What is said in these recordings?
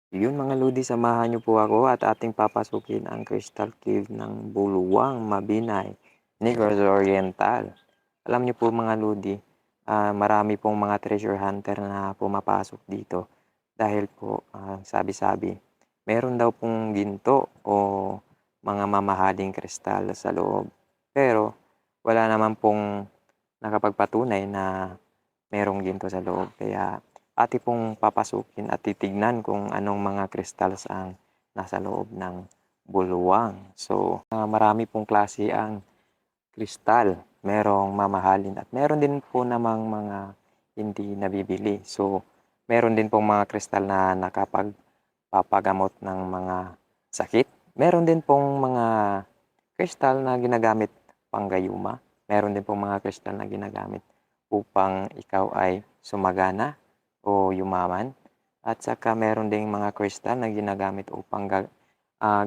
Yun mga lodi, samahan niyo po ako at ating papasukin ang Crystal Cave ng Buluwang, Mabinay, Negros Oriental. Alam niyo po mga lodi, marami pong mga treasure hunter na pumapasok dito dahil po sabi-sabi, meron daw pong ginto o mga mamahaling kristal sa loob. Pero wala naman pong nakapagpatunay na merong ginto sa loob. Kaya atin pong papasukin at titignan kung anong mga crystals ang nasa loob ng buluwang. So, marami pong klase ang kristal. Merong mamahalin at meron din po namang mga hindi nabibili. So, meron din pong mga kristal na nakapagpapagamot ng mga sakit. Meron din pong mga kristal na ginagamit panggayuma. Meron din pong mga kristal na ginagamit upang ikaw ay sumagana o yumaman. At saka meron ding mga kristal na ginagamit upang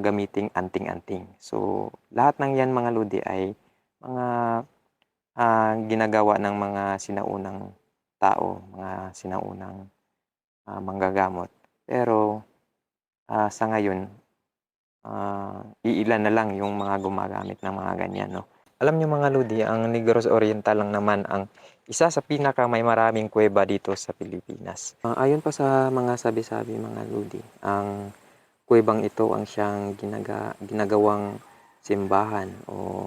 gamiting anting-anting. So, lahat ng yan mga lodi ay mga ginagawa ng mga sinaunang tao, mga sinaunang manggagamot. Pero sa ngayon, iilan na lang yung mga gumagamit ng mga ganyan, no? Alam niyo mga lodi, ang Negros Oriental lang naman ang isa sa pinaka may maraming kuweba dito sa Pilipinas. Ayon pa sa mga sabi-sabi mga lodi, ang kuwebang ito ang siyang ginagawang simbahan o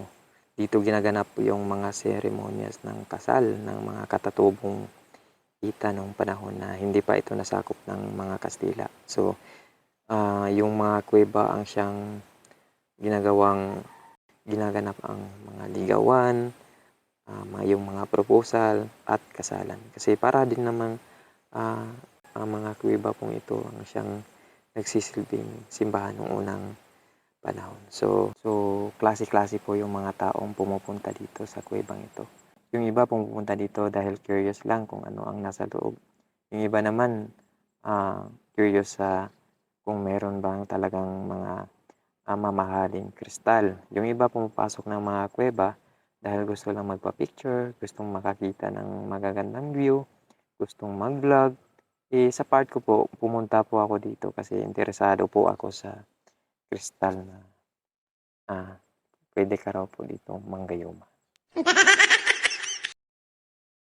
dito ginaganap yung mga seremonyas ng kasal ng mga katatubong kita nung panahon na hindi pa ito nasakop ng mga Kastila. So, yung mga kuweba ang siyang ginaganap ang mga ligawan, yung mga proposal at kasalan. Kasi para din namang ang mga kuweba pong ito ang siyang nagsisilbing simbahan noong unang panahon. So klase-klase po yung mga taong pumupunta dito sa kuwebang ito. Yung iba pumupunta dito dahil curious lang kung ano ang nasa loob. Yung iba naman curious sa kung meron bang talagang mga mamahaling kristal. Yung iba pumapasok ng mga kuweba dahil gusto lang magpa-picture, gustong makakita ng magagandang view, gustong mag-vlog. Sa part ko po, pumunta po ako dito kasi interesado po ako sa kristal na puwede ka raw po ditong manggayuma.